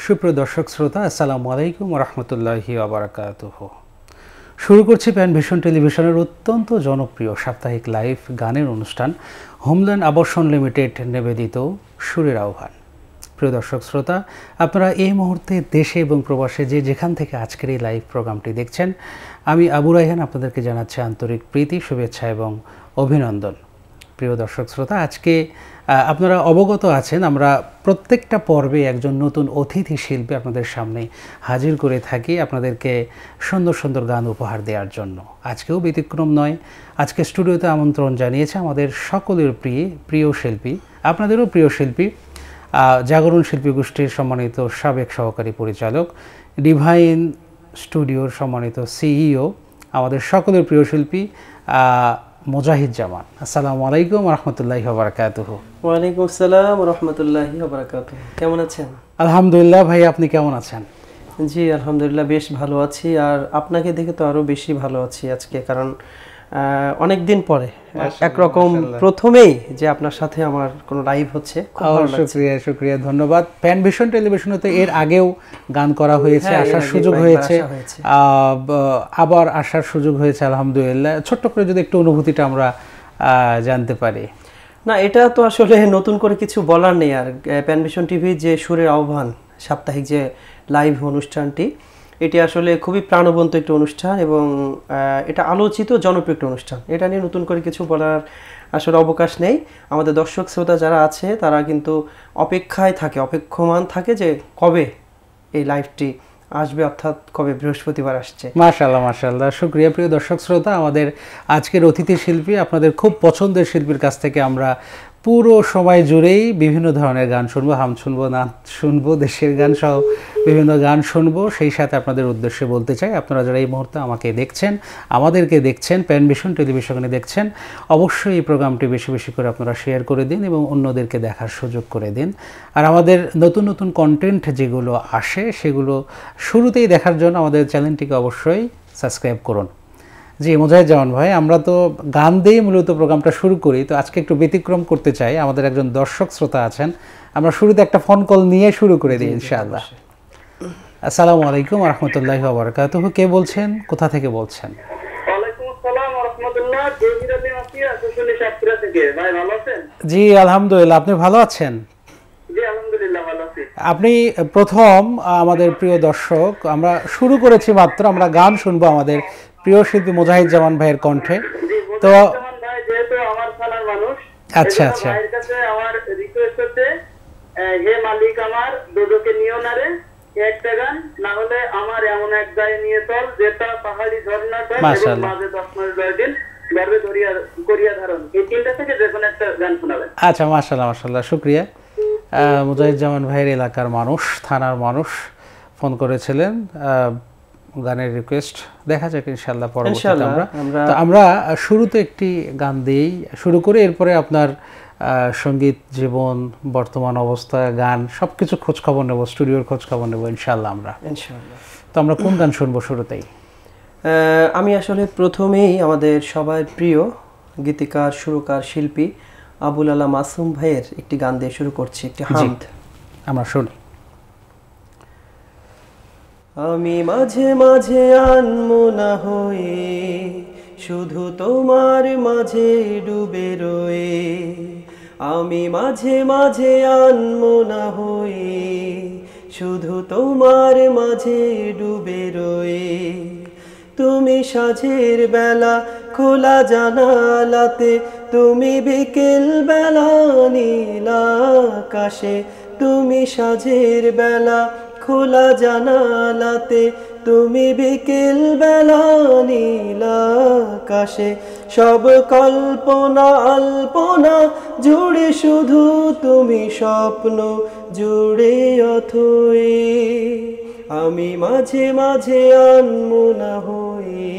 সুপ্রিয় দর্শক শ্রোতা, আসসালামু আলাইকুম রহমতুল্লাহি ওয়াবারাকাতুহু। শুরু করছি প্যান ভিশন টেলিভিশনের অত্যন্ত জনপ্রিয় সাপ্তাহিক লাইভ গানের অনুষ্ঠান হোমল্যান্ড আবাসন লিমিটেড নিবেদিত সুরের আহ্বান। প্রিয় দর্শক শ্রোতা, আপনারা এই মুহূর্তে দেশে এবং প্রবাসে যে যেখান থেকে আজকের এই লাইভ প্রোগ্রামটি দেখছেন, আমি আবু রায়হান আপনাদেরকে জানাচ্ছি আন্তরিক প্রীতি, শুভেচ্ছা এবং অভিনন্দন। প্রিয় দর্শক শ্রোতা, আজকে আপনারা অবগত আছেন আমরা প্রত্যেকটা পর্বে একজন নতুন অতিথি শিল্পী আপনাদের সামনে হাজির করে থাকি আপনাদেরকে সুন্দর সুন্দর গান উপহার দেওয়ার জন্য। আজকেও ব্যতিক্রম নয়। আজকে স্টুডিওতে আমন্ত্রণ জানিয়েছে আমাদের সকলের প্রিয় শিল্পী, আপনাদেরও প্রিয় শিল্পী, জাগরণ শিল্পী গোষ্ঠীর সম্মানিত সাবেক সহকারী পরিচালক, ডিভাইন স্টুডিওর সম্মানিত সিইও, আমাদের সকলের প্রিয় শিল্পী মুজাহিদ জামান। আসসালামু আলাইকুম রহমতুল্লাহি ওয়া বারাকাতুহু। ওয়ালাইকুম আসসালাম ওয়া রাহমাতুল্লাহি ওয়া বারাকাতুহু। কেমন আছেন? আলহামদুলিল্লাহ ভাই, আপনি কেমন আছেন? জি আলহামদুলিল্লাহ বেশ ভালো আছি, আর আপনাকে দেখে তো আরো বেশি ভালো আছি আজকে, কারণ অনেক দিন পরে একরকম প্রথমেই যে আপনার সাথে আমার কোনো লাইভ হচ্ছে। শুকরিয়া, ধন্যবাদ। প্যান ভিশন টেলিভিশনে তো এর আগেও গান করা হয়েছে, আসার সুযোগ হয়েছে, আবার আসার সুযোগ হয়েছে আলহামদুলিল্লাহ। ছোট্ট করে যদি একটু অনুভূতিটা আমরা জানতে পারি। না, এটা তো আসলে নতুন করে কিছু বলার নেই। আর প্যান ভিশন টিভি যে সুরের আহ্বান সাপ্তাহিক যে লাইভ অনুষ্ঠানটি, এটি আসলে খুবই প্রাণবন্ত একটি অনুষ্ঠান এবং এটা আলোচিত জনপ্রিয় একটি অনুষ্ঠান। এটা নিয়ে নতুন করে কিছু বলার আসলে অবকাশ নেই। আমাদের দর্শক শ্রোতা যারা আছে তারা কিন্তু অপেক্ষমান থাকে যে কবে এই লাইভটি আসবে, অর্থাৎ কবে বৃহস্পতিবার আসছে। মাশাআল্লাহ, শুকরিয়া। প্রিয় দর্শক শ্রোতা, আমাদের আজকের অতিথি শিল্পী, আপনাদের খুব পছন্দের শিল্পীর কাছ থেকে আমরা পুরো সময় জুড়েই বিভিন্ন ধরনের গান শুনবো, হাম শুনবো, নাচ শুনবো, দেশের গান সহ বিভিন্ন গান শুনবো। সেই সাথে আপনাদের উদ্দেশ্যে বলতে চাই, আপনারা যারা এই মুহূর্তে আমাকে দেখছেন, আমাদেরকে দেখছেন, প্যান ভিশন টেলিভিশনে দেখছেন, অবশ্যই এই প্রোগ্রামটি বেশি বেশি করে আপনারা শেয়ার করে দিন এবং অন্যদেরকে দেখার সুযোগ করে দিন। আর আমাদের নতুন নতুন কন্টেন্ট যেগুলো আসে সেগুলো শুরুতেই দেখার জন্য আমাদের চ্যানেলটিকে অবশ্যই সাবস্ক্রাইব করুন। জি মুজাহিদ জামান ভাই, আমরা তো গান দিয়েই মূলত প্রোগ্রামটা শুরু করি, তো আজকে একটু ব্যতিক্রম করতে চাই। আমাদের একজন দর্শক শ্রোতা আছেন, আমরা শুরুতে একটা ফোন কল নিয়ে শুরু করে দিই ইনশাআল্লাহ। আসসালামু আলাইকুম রহমতুল্লাহি ওয়া বারাকাতুহু। কে বলছেন, কোথা থেকে বলছেন? ওয়ালাইকুম আসসালাম ওয়া রাহমাতুল্লাহ। জহিরুদ্দিন আসিয়া শুশুনি সাতক্ষীরা থেকে। ভাই ভালো আছেন? জি আলহামদুলিল্লাহ, আপনি ভালো আছেন? জি আলহামদুলিল্লাহ ভালো আছি। আপনি প্রথম আমাদের প্রিয় দর্শক, আমরা শুরু করেছি মাত্র, আমরা গান শুনবো আমাদের প্রিয় শিল্পী মুজাহিদ জামান ভাইয়ের কণ্ঠে। তো ভাই যেহেতু আমার থানার মানুষ, আচ্ছা আচ্ছা, ভাইয়ের কাছে আমার রিকোয়েস্ট হচ্ছে, হে মালিক আমার দোজকে নিও না রে, একটা গান না হলে আমার এমন এক গায়ে নিয়ে চল যেটা পাহাড়ি ঝর্ণা চল এবং মাঝে 10 মাস 10 দিন গর্বে করিয়া ধারণ, এই তিনটা থেকে যে কোনো একটা গান শোনাবেন। আচ্ছা, মাশাআল্লাহ, শুকরিয়া। মুজাহিদ জামান ভাইয়ের এলাকার মানুষ, থানার মানুষ ফোন করেছিলেন, গানের রিকোয়েস্ট, দেখা যাক ইনশাআল্লাহ পরবর্তীতে আমরা শুরুতে একটি গান দিয়েই শুরু করে এরপরে আপনার সঙ্গীত জীবন, বর্তমান অবস্থা, গান সবকিছু খোঁজ খবর নেব, স্টুডিওর খোঁজ খবর নেব ইনশাআল্লাহ আমরা। তো আমরা কোন গান শুনবো শুরুতেই? আমি আসলে প্রথমেই আমাদের সবার প্রিয় গীতিকার, সুরকার, শিল্পী আবুল আলা মাসুম ভাইয়ের একটি গান দিয়ে শুরু করছি, একটি হামদ আমরা শুনি। আমি মাঝে মাঝে আনমনা হয়ে শুধু তোমার মাঝে ডুবে রয়ে, আমি মাঝে মাঝে আনমনা হয়ে শুধু তোমার মাঝে ডুবে রয়ে, তুমি সাঁঝের বেলা খোলা জানালাতে, তুমি বিকেল বেলা নীল আকাশে, তুমি সাঁঝের বেলা খোলা জানালাতে, তুমি বিকেল বেলা নীল আকাশে, সব কল্পনা আল্পনা জুড়ে শুধু তুমি স্বপ্ন জুড়ে অথই, আমি মাঝে মাঝে আনমনা হয়ে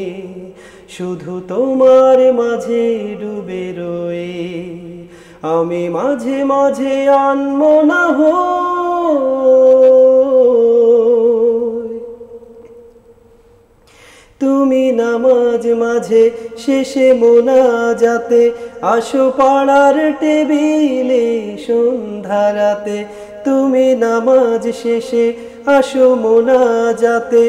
শুধু তোমার মাঝে ডুবে রয়ে, আমি মাঝে মাঝে আনমনা হই, তুমি নামাজ মাঝে শেষে মোনাজাতে আসো পাড়ার টেবিলে সন্ধ্যা রাতে, তুমি নামাজ শেষে আসো মোনাজাতে,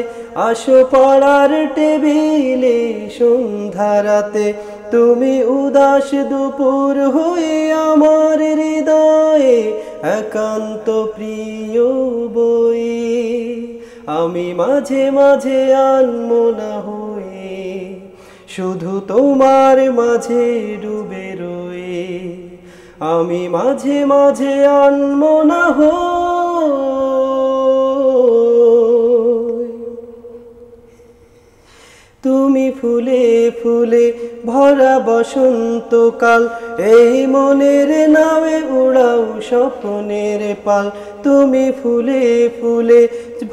আসো পড়ার টেবিলে সন্ধ্যা রাতে, তুমি উদাস দুপুর হয়ে আমার হৃদয়ে একান্ত প্রিয় বই, আমি মাঝে মাঝে আনমনা হয়ে শুধু তোমার মাঝে ডুবে রই, আমি মাঝে মাঝে আনমনা হই। তুমি ফুলে ফুলে ভরা বসন্তকাল, এই মনের নামে উড়াও স্বপ্নের পাল, তুমি ফুলে ফুলে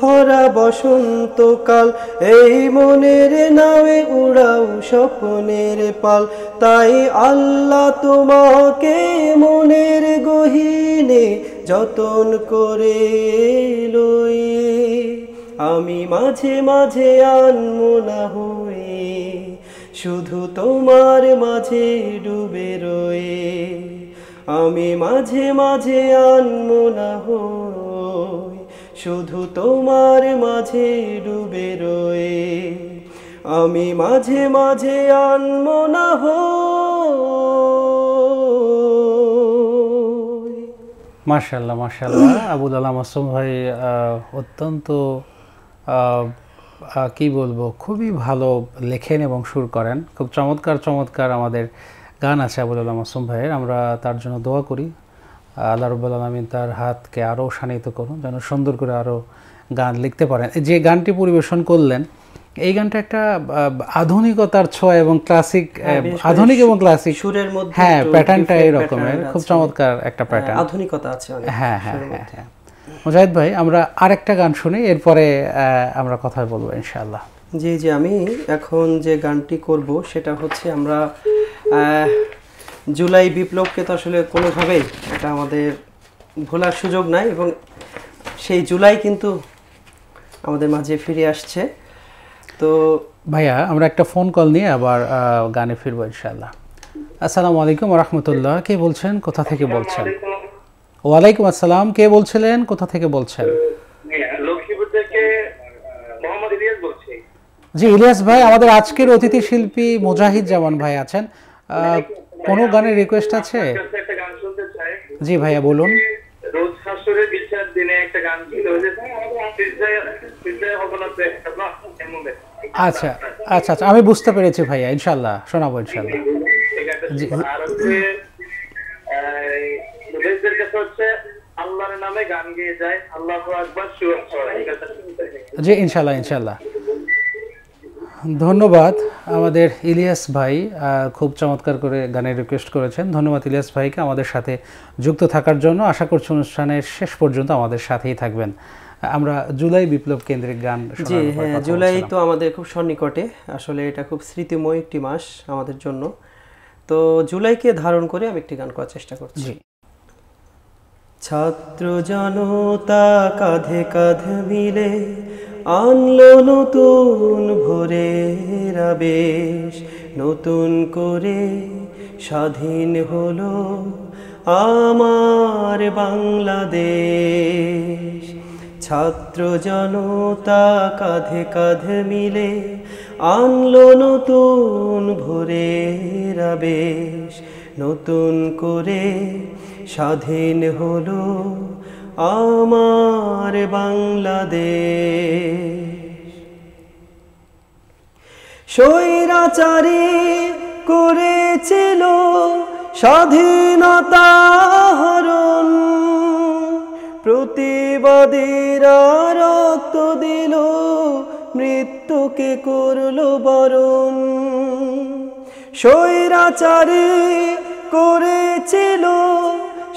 ভরা বসন্তকাল, এই মনের নামে উড়াও স্বপ্নের পাল, তাই আল্লাহ তোমাকে মনের গহীনে যতন করে লই, আমি মাঝে মাঝে আনমনা হই শুধু তোমার মাঝে ডুবে রই, আমি মাঝে মাঝে আনমনা হই শুধু তোমার মাঝে ডুবে রই, আমি মাঝে মাঝে আনমনা হই। মাশাআল্লাহ মাশাআল্লাহ, আবুল আলা মাসুম ভাই অত্যন্ত কি বলবো, খুবই ভালো লেখেন এবং সুর করেন। খুব চমৎকার চমৎকার আমাদের গান আছে আবুল আলা মাসুম ভাইয়ের। আমরা তার জন্য দোয়া করি, আল্লাহ রাব্বুল আলামিন তার হাতকে আরও শানিত করুন, যেন সুন্দর করে আরও গান লিখতে পারেন। যে গানটি পরিবেশন করলেন, এই গানটা একটা আধুনিকতার ছোঁয়া এবং ক্লাসিক, আধুনিক এবং ক্লাসিক সুরের মধ্যে, হ্যাঁ প্যাটার্নটা এরকমের, খুব চমৎকার একটা প্যাটার্ন, আধুনিকতা আছে অনেক। হ্যাঁ হ্যাঁ হ্যাঁ। মুজাহিদ ভাই, আমরা আরেকটা গান শুনি, এরপরে আমরা কথা বলবো ইনশাআল্লাহ। জি জি, আমি এখন যে গানটি করব সেটা হচ্ছে, আমরা জুলাই বিপ্লবকে তো আসলে কোনোভাবেই এটা আমাদের ভোলার সুযোগ নাই, এবং সেই জুলাই কিন্তু আমাদের মাঝে ফিরে আসছে। তো ভাইয়া, আমরা একটা ফোন কল নিয়ে আবার গানে ফিরবো ইনশাআল্লাহ। আসসালামু আলাইকুম ওয়া রাহমাতুল্লাহ, কে বলছেন, কোথা থেকে বলছেন? ওয়ালাইকুম আসসালাম, কে বলছিলেন, কোথা থেকে বলছেন? লক্ষ্মীপুর থেকে মোহাম্মদ ইলিয়াস বলছি। জি ইলিয়াস ভাই, আমাদের আজকের অতিথি শিল্পী মুজাহিদ জামান ভাই আছেন, কোনো গানের রিকোয়েস্ট আছে? একটা গান শুনতে চাই। জি ভাইয়া বলুন। রোজ হাসরের বিচার দিনে একটা গান ছিল, যে আচ্ছা আচ্ছা আচ্ছা, আমি বুঝতে পেরেছি ভাইয়া, ইনশাআল্লাহ শোনাবো ইনশাআল্লাহ। জি আর হচ্ছে মুজাহিদের কাছে হচ্ছে আল্লাহর নামে গান গেয়ে যায়, আল্লাহু আকবার, জি ইনশাআল্লাহ ইনশাআল্লাহ। ধন্যবাদ আমাদের ইলিয়াস ভাই, খুব চমৎকার করে গানের রিকোয়েস্ট করেছেন। ধন্যবাদ ইলিয়াস ভাইকে আমাদের সাথে যুক্ত থাকার জন্য। আশা করছি অনুষ্ঠানের শেষ পর্যন্ত আমাদের সাথেই থাকবেন। আমরা জুলাই বিপ্লব কেন্দ্রিক গান, জি হ্যাঁ, জুলাই তো আমাদের খুব সন্নিকটে, আসলে এটা খুব স্মৃতিময় একটি মাস আমাদের জন্য। তো জুলাইকে ধারণ করে আমি একটি গান করার চেষ্টা করছি। ছাত্র জনতা কাঁধে কাঁধ মিলে আনলো নতুন ভোরের আবেশ, নতুন করে স্বাধীন হলো আমার বাংলাদেশ। ছাত্র জনতা কাঁধে কাঁধ মিলে আনলো নতুন ভোরের আবেশ, নতুন করে স্বাধীন হলো আমার বাংলাদেশ। স্বৈরাচারী করেছিল স্বাধীনতা হরণ, প্রতিবাদীরা রক্ত দিল, মৃত্যুকে করলো বরণ। স্বৈরাচারী করেছিল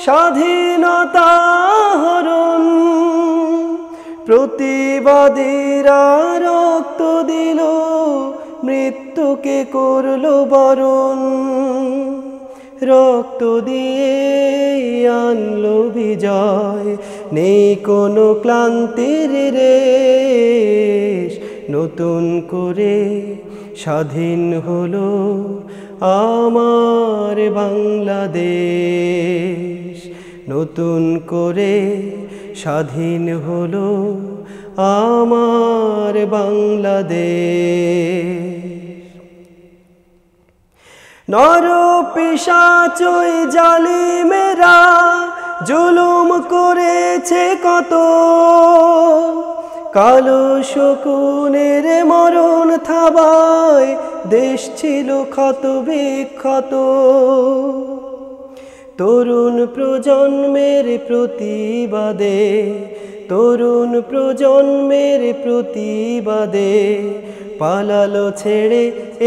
স্বাধীনতা হরণ, প্রতিবাদীরা রক্ত দিল, মৃত্যুকে করলো বরণ। রক্ত দিয়ে আনলো বিজয়, নেই কোনো ক্লান্তির রেশ, নতুন করে স্বাধীন হলো আমার বাংলাদেশ, নতুন করে স্বাধীন হলো আমার বাংলাদেশ। নর পিশাচই জালিমেরা জুলুম করেছে কত, কালো শকুনের মরণ থাবায় দেশ ছিল ক্ষত বিক্ষত। তরুণ প্রজন্মের প্রতিবাদে, তরুণ প্রজন্মের প্রতিবাদে পালালো ছেড়ে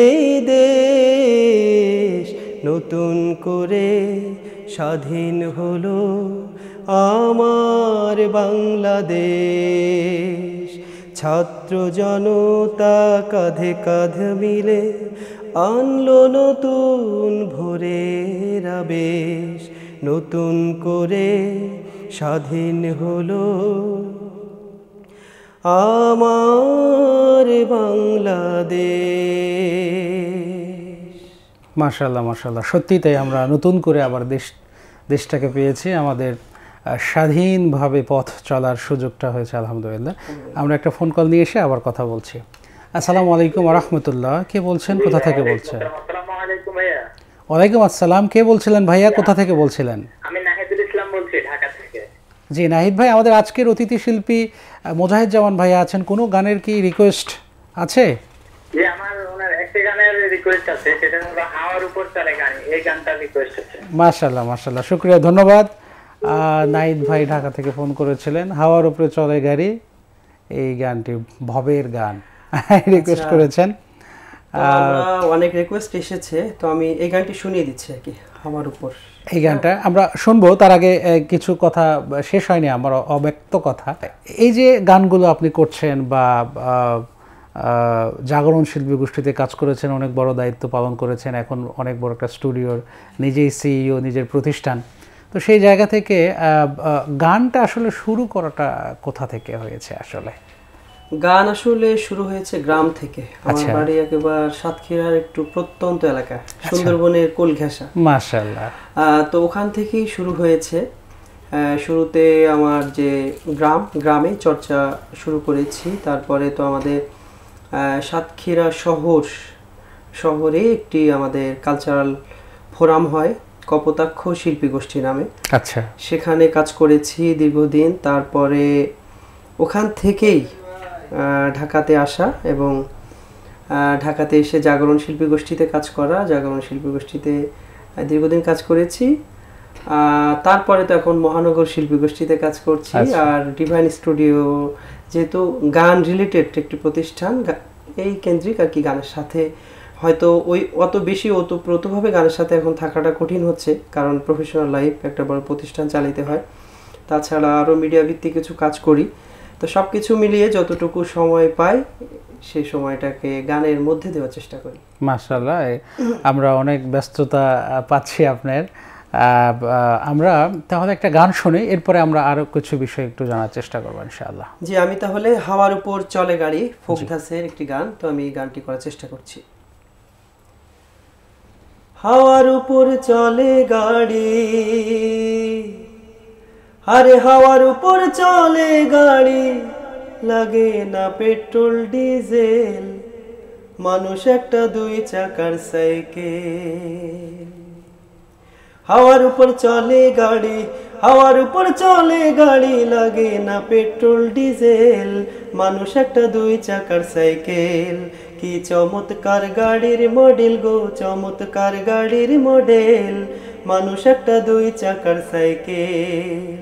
এই দেশ। নতুন করে স্বাধীন হলো আমার বাংলাদেশ। ছাত্র জনতা কাঁধে কাঁধ মিলে আনলো নতুন ভোরের আবেশ। নতুন করে স্বাধীন হলো আমার বাংলাদেশ। মাশাআল্লাহ মাশাআল্লাহ, সত্যি তাই, আমরা নতুন করে আবার দেশটাকে পেয়েছি, আমাদের স্বাধীনভাবে পথ চলার সুযোগটা হয়েছে আলহামদুলিল্লাহ। আমরা একটা ফোন কল নিয়ে এসে আবার কথা বলছি। আসসালামু আলাইকুম ওয়া রাহমাতুল্লাহ, কে বলছেন, কোথা থেকে বলছেন? আসসালামু আলাইকুম ভাইয়া। ওয়ালাইকুম আসসালাম, কে বলছিলেন ভাইয়া, কোথা থেকে বলছিলেন? আমি নাহিদুল ইসলাম বলছি, ঢাকা থেকে। জি নাহিদ ভাই, আমাদের আজকের অতিথি শিল্পী মোজাহিদ জামান ভাইয়া আছেন, কোনো গানের কি রিকোয়েস্ট আছে? জি, আমার ওনার একটা গানের রিকোয়েস্ট আছে, সেটা হলো হাওয়ার উপর চলে গান, এই গানটা রিকোয়েস্ট আছে। মাশাআল্লাহ মাশাআল্লাহ, শুকরিয়া, ধন্যবাদ। নাহিদ ভাই ঢাকা থেকে ফোন করেছিলেন, হাওয়ার উপরে চলে গাড়ি, এই গানটি ভবের গান রিকোয়েস্ট করেছেন। অনেক রিকোয়েস্ট এসেছে, তো আমি এই গানটি শুনিয়ে দিচ্ছি আর কি, হাওয়ার উপর। এই গানটা আমরা শুনবো, তার আগে কিছু কথা শেষ হয়নি আমার অব্যক্ত কথা। এই যে গানগুলো আপনি করছেন বা জাগরণ শিল্পী গোষ্ঠীতে কাজ করেছেন, অনেক বড় দায়িত্ব পালন করেছেন, এখন অনেক বড় একটা স্টুডিওর নিজেই সিইও, নিজের প্রতিষ্ঠান, তো সেই জায়গা থেকে গানটা আসলে শুরু করাটা কোথা থেকে হয়েছে? আসলে গান আসলে শুরু হয়েছে গ্রাম থেকে। আমার বাড়ি একেবারে সাতক্ষীরার একটু প্রত্যন্ত এলাকা, সুন্দরবনের কোল ঘেঁষা। মাশাআল্লাহ। তো ওখান থেকেই শুরু হয়েছে। শুরুতে আমার যে গ্রামে চর্চা শুরু করেছি, তারপরে তো আমাদের সাতক্ষীরা শহরে একটি আমাদের কালচারাল ফোরাম হয়, কপোতাক্ষ শিল্পী গোষ্ঠী নামে। আচ্ছা, সেখানে কাজ করেছি দীর্ঘদিন। তারপরে ওখান থেকেই ঢাকাতে আসা এবং ঢাকাতে এসে জাগরণ শিল্পী গোষ্ঠীতে কাজ করা। জাগরণ শিল্পী গোষ্ঠীতে দীর্ঘদিন কাজ করেছি। তারপরে তো এখন মহানগর শিল্পী গোষ্ঠীতে কাজ করছি। আর ডিভাইন স্টুডিও যেহেতু গান রিলেটেড একটি প্রতিষ্ঠান, এই কেন্দ্রিক আর কি, গানের সাথে হয়তো অত বেশি ওতপ্রোতভাবে গানের সাথে এখন থাকাটা কঠিন হচ্ছে, কারণ প্রফেশনাল লাইফ, একটা বড় প্রতিষ্ঠান চালাতে হয়। তাছাড়া আরও মিডিয়া ভিত্তিক কিছু কাজ করি। তো সব কিছু মিলিয়ে যতটুকু সময় পাই সেই সময়টাকে গানের মধ্যে দেওয়ার চেষ্টা করি। মাশাআল্লাহ, আমরা অনেক ব্যস্ততা পাচ্ছি আপনার। আমরা তাহলে একটা গান শুনি, এরপরে আমরা আরো কিছু বিষয় একটু জানার চেষ্টা করবো ইনশাআল্লাহ। জি, আমি তাহলে হাওয়ার উপর চলে গাড়ি, ফোক ধাসের একটি গান, তো আমি এই গানটি করার চেষ্টা করছি। হাওয়ার উপর চলে গাড়ি, আরে হাওয়ার উপর চলে গাড়ি, লাগে না পেট্রোল ডিজেল, মানুষ একটা দুই চাকার সাইকেল। হাওয়ার উপর চলে গাড়ি, হাওয়ার উপর চলে গাড়ি, লাগে না পেট্রোল ডিজেল, মানুষ একটা দুই চাকার সাইকেল। কি চমৎকার গাড়ির মডেল গো, চমৎকার গাড়ির মডেল, মানুষ একটা দুই চাকার সাইকেল।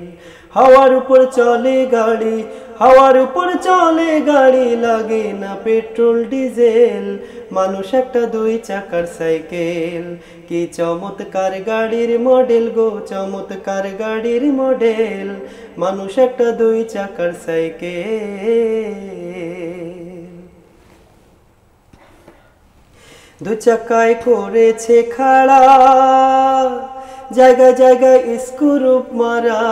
হাওয়ার উপর চলে গাড়ি, হাওয়ার উপর চলে গাড়ি, লাগে না পেট্রোল ডিজেল, মানুষ একটা দুই চাকার সাইকেল। কি চমৎকার গাড়ির মডেল গো, চমৎকার গাড়ির মডেল, মানুষ একটা দুই চাকার সাইকেল। দু চাকায় করেছে খাড়া, জায়গায় জায়গায় স্ক্রুপ মারা,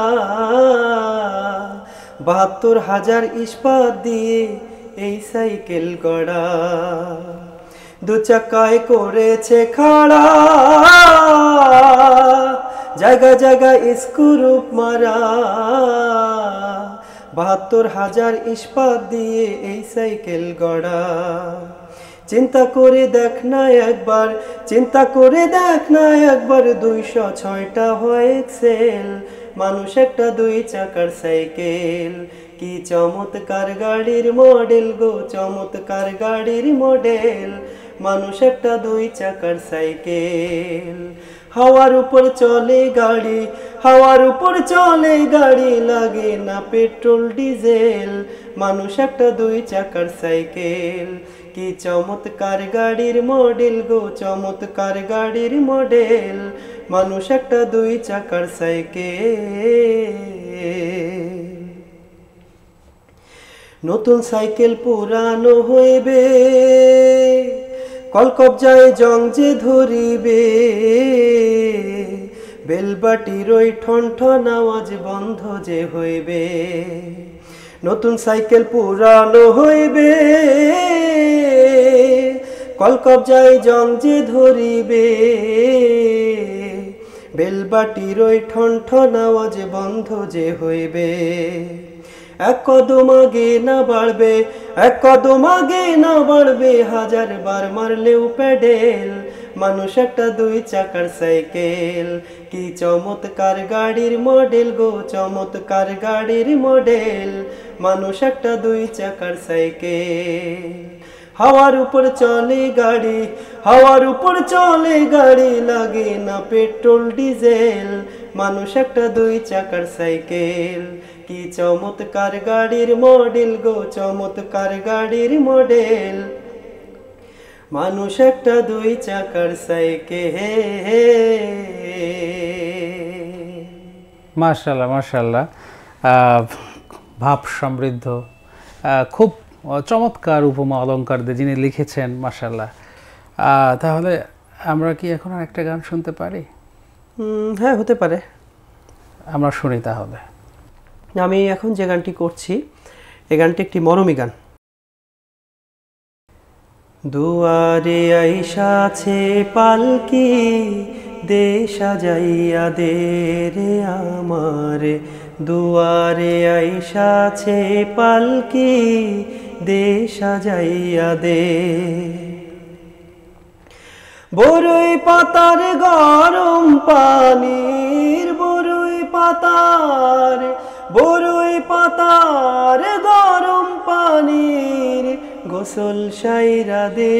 ৭২,০০০ ইস্পাত দিয়ে এই সাইকেল গড়া। দু চাকায় করেছে খাড়া, জায়গায় জায়গায় স্ক্রুপ মারা, ৭২,০০০ ইস্পাত দিয়ে এই সাইকেল গড়া। চিন্তা করে দেখ না একবার, চিন্তা করে দেখ না একবার, ২০৬টা হয় এক্সেল, মানুষ একটা ২ চাকার সাইকেল। কি চমৎকার গাড়ির মডেল গো, চমৎকার গাড়ির মডেল, মানুষ একটা ২ চাকার সাইকেল। হাওয়ার উপর চলে গাড়ি, হাওয়ার উপর চলে গাড়ি, লাগে না পেট্রোল ডিজেল, মানুষ একটা ২ চাকার সাইকেল। কি চমৎকার গাড়ির মডেল গো, চমৎকার গাড়ির মডেল, মানুষ একটা ২ চাকার সাইকেল। নতুন সাইকেল পুরানো হইবে, কলকবজায় জং যে ধরিবে, বেলবাটির ওই ঠন ঠন আওয়াজ বন্ধ যে হইবে। নতুন সাইকেল পুরানো হইবে, কলকবজায় জং যে ধরিবে, বেলবাটির ওই ঠন ঠন আওয়াজ বন্ধ যে হইবে। এক কদম আগে না বাড়বে, এক কদম আগে না বাড়বে, ১০০০ বার মারলেও প্যাডেল, মানুষ একটা ২ চাকার সাইকেল। কি চমৎকার গাড়ির মডেল গো, চমৎকার গাড়ির মডেল, মানুষ একটা ২ চাকার সাইকেল। হাওয়ার উপর চলে গাড়ি, হাওয়ার উপর চলে গাড়ি, লাগে না পেট্রোল ডিজেল, মানুষ একটা ২ চাকার সাইকেল। কি চমৎকার গাড়ির মডেল গো, চমৎকার গাড়ির মডেল, মানুষ একটা ২ চাকার সাইকেল। মাশাআল্লাহ মাশাআল্লাহ, ভাব সমৃদ্ধ, খুব চমৎকার উপমা অলংকার দিয়ে যিনি লিখেছেন, মাশাআল্লাহ। তাহলে আমরা কি এখন আর একটা গান শুনতে পারি? হ্যাঁ, হতে পারে। আমরা শুনি তাহলে। আমি এখন যে গানটি করছি, এই গানটি একটি মরমী গান। দুয়ারে আইসাছে পালকি, দে সাজাইয়া দে রে আমার, দুয়ারে আইসাছে পালকি, দে সাজাইয়া দে। বরই পাতার গরম পানির, বরই পাতার, বরই পাতার গরম পানির, গোসল সাইরা দে।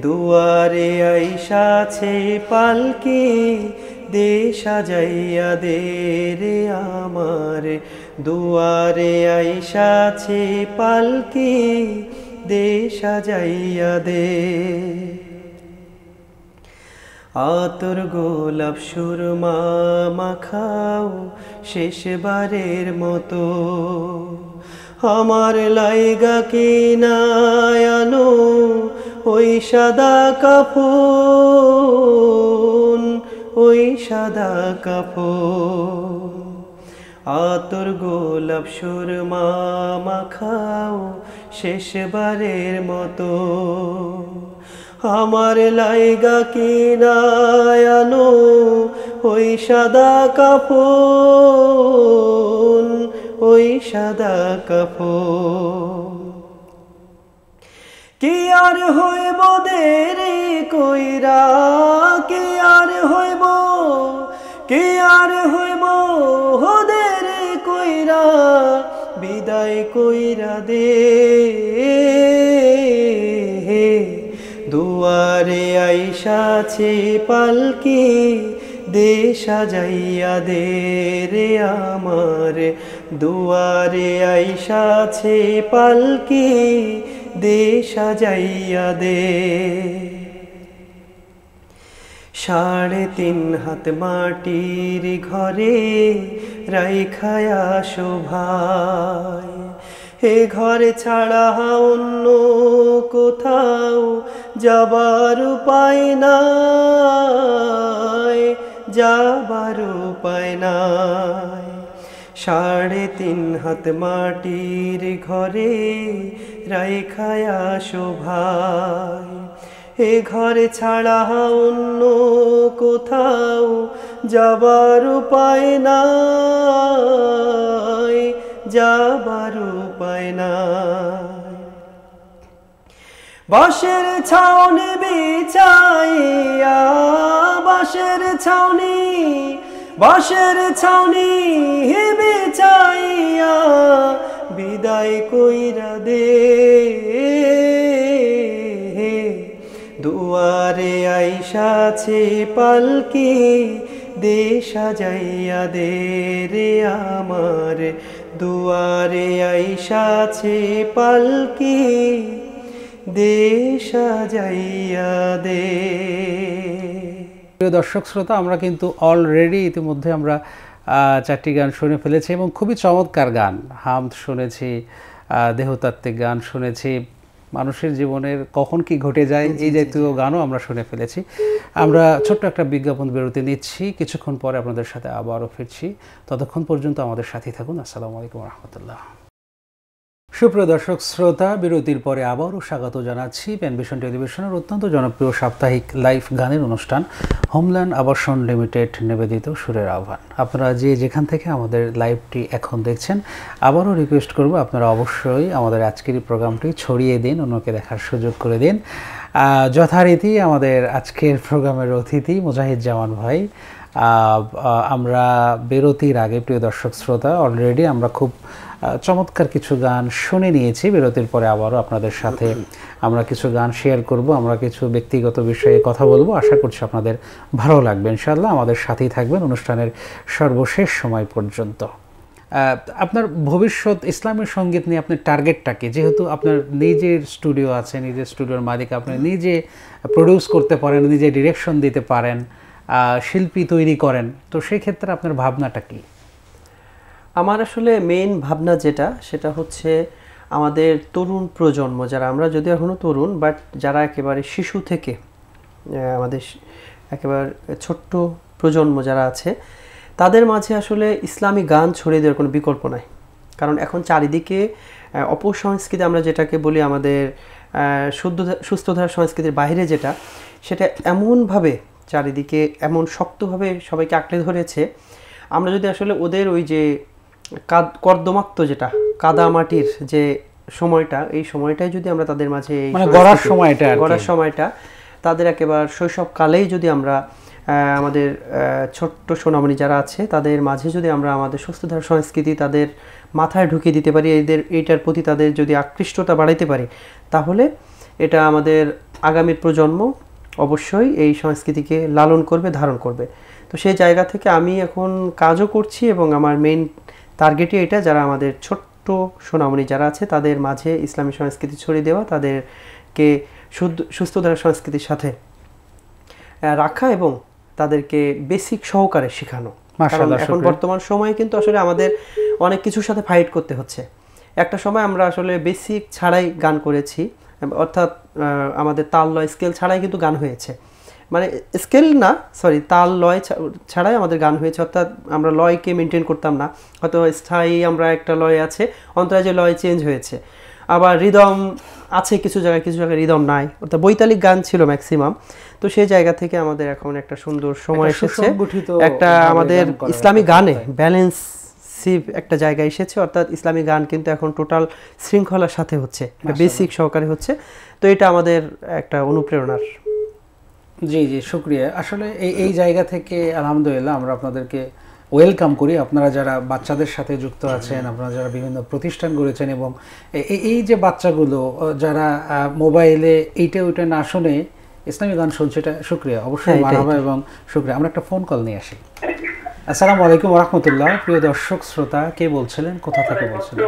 দুয়ারে আইসাছে পালকি, দে সাজাইয়া দে রে আমার, দুয়ারে আইসাছে পালকি, দে সাজাইয়া দে। আতর গোলাপ সুরমা মাখাও শেষবারের মতো, আমার লাইগা কিনায় আনো ওই সাদা কাফন, ওই সাদা কাফন। আতর গোলাপ সুরমা মাখাও শেষবারের মতো, আমার লাইগা কিনায় আনো ওই সাদা কাফন, ওই সাদা কাফন। কি আর হইব দেরি কইরা, কি আর হইব, কি আর হইব দেরি কইরা, বিদায় কইরা দে। দুয়ারে আইসাছে পালকি, দে সাজাইয়া দে রে আমার, দুয়ারে আইসাছে পালকি, দে সাজাইয়া দে। ৩.৫ হাত মাটির ঘরে রাইখায়া শোভায়, এ ঘরে ছাড়া অন্য কোথাও যাবার উপায় নাই, যাবার উপায় নাই। ৩.৫ হাত মাটির ঘরে রাইখায়া শোভায়, এ ঘরে ছাড়া অন্য কোথাও যাবার উপায় নাই, যাবার উপায় নাই। বাঁশের ছাউনি বিছাইয়া, বাঁশের ছাউনি, বাঁশের ছাউনি বিছাইয়া বিদায় কইরা দে, দুয়ারে আইসাছে পালকি দে সাজাইয়া দে রে আমার, দুয়ারে আইসাছে পালকি দে সাজাইয়া দে। প্রিয় দর্শক শ্রোতা, আমরা কিন্তু অলরেডি ইতিমধ্যে আমরা 4টি গান শুনে ফেলেছি এবং খুবই চমৎকার গান। হামদ শুনেছি, দেহতাত্ত্বিক গান শুনেছি, মানুষের জীবনের কখন কি ঘটে যায় এই জাতীয় গানও আমরা শুনে ফেলেছি। আমরা ছোট্ট একটা বিজ্ঞাপন বিরতি নিচ্ছি, কিছুক্ষণ পরে আপনাদের সাথে আবারও ফিরছি। ততক্ষণ পর্যন্ত আমাদের সাথেই থাকুন। আসসালামু আলাইকুম রহমতুল্লাহ। সুপ্রিয় দর্শক শ্রোতা, বিরতির পরে আবারও স্বাগত জানাচ্ছি প্যান ভিশন টেলিভিশনের অত্যন্ত জনপ্রিয় সাপ্তাহিক লাইভ গানের অনুষ্ঠান হোমল্যান্ড আবাসন লিমিটেড নিবেদিত সুরের আহ্বান। আপনারা যে যেখান থেকে আমাদের লাইভটি এখন দেখছেন, আবারও রিকোয়েস্ট করব আপনারা অবশ্যই আমাদের আজকের এই প্রোগ্রামটি ছড়িয়ে দিন, অন্যকে দেখার সুযোগ করে দিন। যথারীতি আমাদের আজকের প্রোগ্রামের অতিথি মুজাহিদ জামান ভাই। আমরা বিরতির আগে প্রিয় দর্শক শ্রোতা অলরেডি আমরা খুব চমৎকার কিছু গান শুনে নিয়েছি। বিরতির পরে আবারও আপনাদের সাথে আমরা কিছু গান শেয়ার করব, আমরা কিছু ব্যক্তিগত বিষয়ে কথা বলবো। আশা করছি আপনাদের ভালো লাগবে ইনশাআল্লাহ। আমাদের সাথেই থাকবেন অনুষ্ঠানের সর্বশেষ সময় পর্যন্ত। আপনার ভবিষ্যৎ ইসলামী সঙ্গীত নিয়ে আপনার টার্গেটটা কি? যেহেতু আপনার নিজের স্টুডিও আছে, নিজের স্টুডিওর মালিক, আপনি নিজে প্রডিউস করতে পারেন, নিজে ডিরেকশন দিতে পারেন, শিল্পী তৈরি করেন, তো সেই ক্ষেত্রে আপনার ভাবনাটা কি? আমার আসলে মেইন ভাবনা যেটা, সেটা হচ্ছে আমাদের তরুণ প্রজন্ম যারা, আমরা যদিও এখনও তরুণ, বাট যারা একেবারে শিশু থেকে আমাদের একেবারে ছোট্ট প্রজন্ম যারা আছে, তাদের মাঝে আসলে ইসলামী গান ছড়িয়ে দেওয়ার কোনো বিকল্প নাই। কারণ এখন চারিদিকে অপসংস্কৃতি আমরা যেটাকে বলি, আমাদের সুস্থধারা সংস্কৃতির বাইরে যেটা, সেটা এমনভাবে চারিদিকে এমন শক্তভাবে সবাইকে আঁকড়ে ধরেছে। আমরা যদি আসলে ওদের ওই যে কর্দমাক্ত যেটা কাদা মাটির যে সময়টা, এই সময়টাই যদি আমরা তাদের মাঝে গড়ার সময়টা তাদের একেবারে শৈশবকালেই যদি আমরা আমাদের ছোট্ট সোনামণি যারা আছে তাদের মাঝে যদি আমরা আমাদের সুস্থধারা সংস্কৃতি তাদের মাথায় ঢুকিয়ে দিতে পারি, এইটার প্রতি তাদের যদি আকৃষ্টতা বাড়াইতে পারি, তাহলে এটা আমাদের আগামী প্রজন্ম অবশ্যই এই সংস্কৃতিকে লালন করবে, ধারণ করবে। তো সেই জায়গা থেকে আমি এখন কাজও করছি এবং আমার মেইন টার্গেটই এটা, যারা আমাদের ছোট্ট সোনামণি যারা আছে তাদের মাঝে ইসলামী সংস্কৃতি ছড়িয়ে দেওয়া, তাদেরকে সুস্থধারা সংস্কৃতির সাথে রাখা এবং তাদেরকে বেসিক সহকারে শেখানো। কারণ এখন বর্তমান সময়ে কিন্তু আসলে আমাদের অনেক কিছুর সাথে ফাইট করতে হচ্ছে। একটা সময় আমরা আসলে বেসিক ছাড়াই গান করেছি, অর্থাৎ আমাদের তাল লয় স্কেল ছাড়াই কিন্তু গান হয়েছে, মানে স্কেল না সরি তাল লয় ছাড়াই আমাদের গান হয়েছে, অর্থাৎ আমরা লয়কে মেনটেন করতাম না, হয়তো স্থায়ী আমরা একটা লয় আছে, অন্তরায় যে লয় চেঞ্জ হয়েছে, আবার রিদম আছে কিছু জায়গায়, কিছু জায়গায় রিদম নাই, অর্থাৎ বৈতালিক গান ছিল ম্যাক্সিমাম। তো সেই জায়গা থেকে আমাদের এখন একটা সুন্দর সময় এসেছে, একটা আমাদের ইসলামী গানে ব্যালেন্স একটা জায়গায় এসেছে, অর্থাৎ ইসলামী গান কিন্তু এখন টোটাল শৃঙ্খলার সাথে হচ্ছে, বেসিক সহকারে হচ্ছে। তো এটা আমাদের একটা অনুপ্রেরণার। জি জি, শুকরিয়া। আসলে এই জায়গা থেকে আলহামদুলিল্লাহ আমরা আপনাদেরকে ওয়েলকাম করি। আপনারা যারা বাচ্চাদের সাথে যুক্ত আছেন, আপনারা যারা বিভিন্ন প্রতিষ্ঠান গড়েছেন, এবং এই যে বাচ্চাগুলো যারা মোবাইলে এইটা ওইটা না শুনে ইসলামী গান শুনছে, এটা শুকরিয়া, অবশ্যই মারহাবা এবং শুকরিয়া। আমরা একটা ফোন কল নিয়ে আসি। আসসালামু আলাইকুম ওয়া রাহমাতুল্লাহ। প্রিয় দর্শক শ্রোতা, কে বলছিলেন, কোথা থেকে বলছিলেন?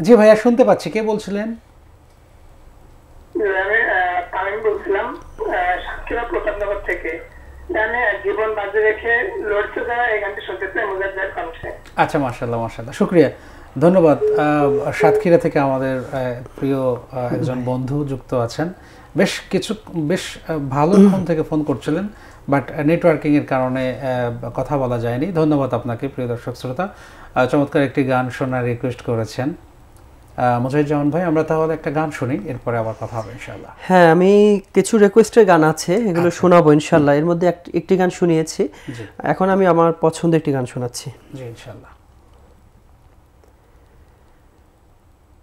জি ভাইয়া, শুনতে পাচ্ছি। কে বলছিলেন? আমি বলছিলাম সাতক্ষীরা প্রতাপনগর থেকে। জীবন বাজে রেখে লড়ছে যারা, এই গানটি শুনতে চাই মুজাহিদের কণ্ঠে। আচ্ছা, মাশাআল্লাহ মাশাআল্লাহ, শুকরিয়া, ধন্যবাদ। সাতক্ষীরা থেকে আমাদের প্রিয় একজন বন্ধু যুক্ত আছেন, বেশ ভালোক্ষণ থেকে ফোন করছিলেন, বাট নেটওয়ার্কিংয়ের কারণে কথা বলা যায়নি। ধন্যবাদ আপনাকে প্রিয় দর্শক শ্রোতা, চমৎকার একটি গান শোনার রিকোয়েস্ট করেছেন। মুজাহিদুজ্জামান ভাই, আমরা তাহলে একটা গান শুনি, এরপরে আবার কথা হবে ইনশাআল্লাহ। হ্যাঁ, আমি কিছু রিকোয়েস্টের গান আছে, এগুলো শোনাবো ইনশাআল্লাহ। এর মধ্যে একটি গান শুনিয়েছি, এখন আমি আমার পছন্দের একটি গান শোনাচ্ছি। জি ইনশাআল্লাহ।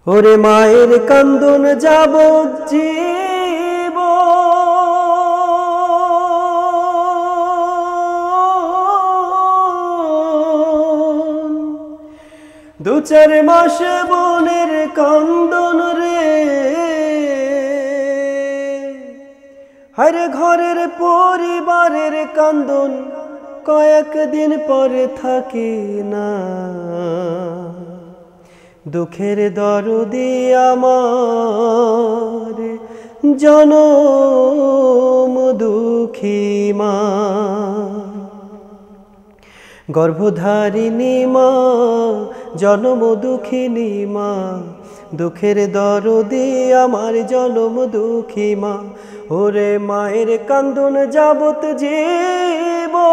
ওরে মায়ের কান্দন যাবজ্জীব, দু চার মাস বোনের কান্দন রে, হায়রে ঘরের পরিবারের কান্দন কয়েকদিন পরে থাকে না, দুঃখের দরদি আমার জনম দুঃখী মা, গর্ভধারিণী মা জনম দুঃখিনী মা, দুঃখের দরদি আমার জনম দুঃখী মা। ওরে মায়ের কান্দন যাবত জীবন,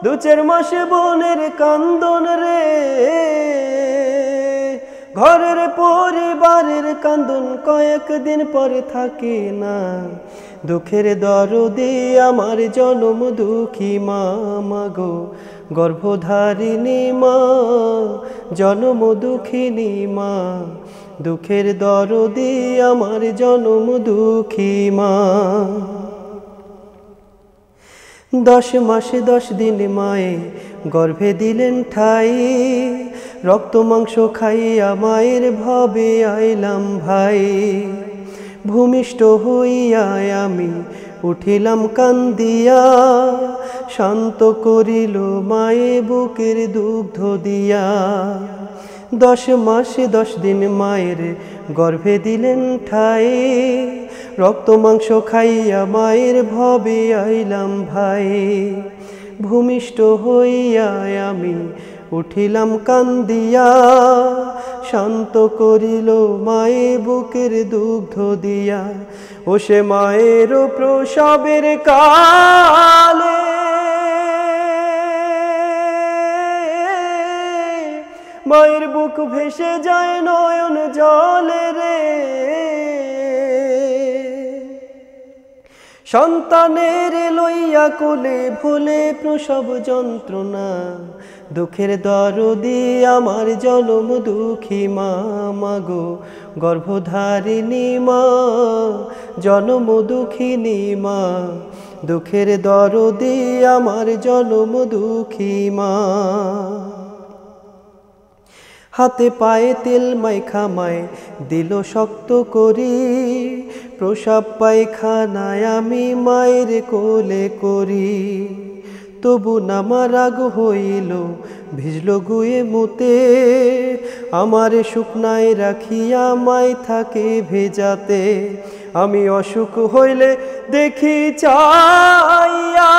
দু চার মাসে বোনের কান্দন রে, ঘরের পরিবারের কান্দন কয়েকদিন পরে থাকে না, দুঃখের দরদি আমার জনম দুঃখী মা, মাগো গর্ভধারিণী মা জনম দুঃখিনী মা, দুঃখের দরদি আমার জনম দুঃখী মা। 10 মাস 10 দিন মায়ে গর্ভে দিলেন ঠাই, রক্ত মাংস খাইয়া মায়ের ভবে আইলাম ভাই, ভূমিষ্ঠ হইয়া আমি উঠিলাম কান্দিয়া, শান্ত করিল মায়ে বুকের দুগ্ধ দিয়া। 10 মাস 10 দিন মায়ের গর্ভে দিলেন ঠাই, রক্ত মাংস খাইয়া মায়ের ভবে আইলাম ভাই, ভূমিষ্ঠ হইয়া আমি উঠিলাম কান্দিয়া, শান্ত করিল মায়ে বুকের দুগ্ধ দিয়া। ও সে মায়ের প্রসবের কালে মায়ের বুক ভেসে যায় নয়ন জলে রে, সন্তানের লইয়া কোলে ভোলে প্রসব যন্ত্রণা, দুঃখের দরদি আমার জনম দুঃখী মা, মাগো গর্ভধারিণী মা জনম দুঃখিনী মা, দুঃখের দরদি আমার জনম দুঃখী মা। হাতে পায়ে তেল মাইখা মায় দিল শক্ত করি, প্রসাব পায়খানায় আমি মায়ের কোলে করি, তবু নামা রাগ হইল ভিজল গুয়ে মুতে, আমার শুকনায় রাখিয়া মায় থাকে ভেজাতে, আমি অসুখ হইলে দেখি চাইয়া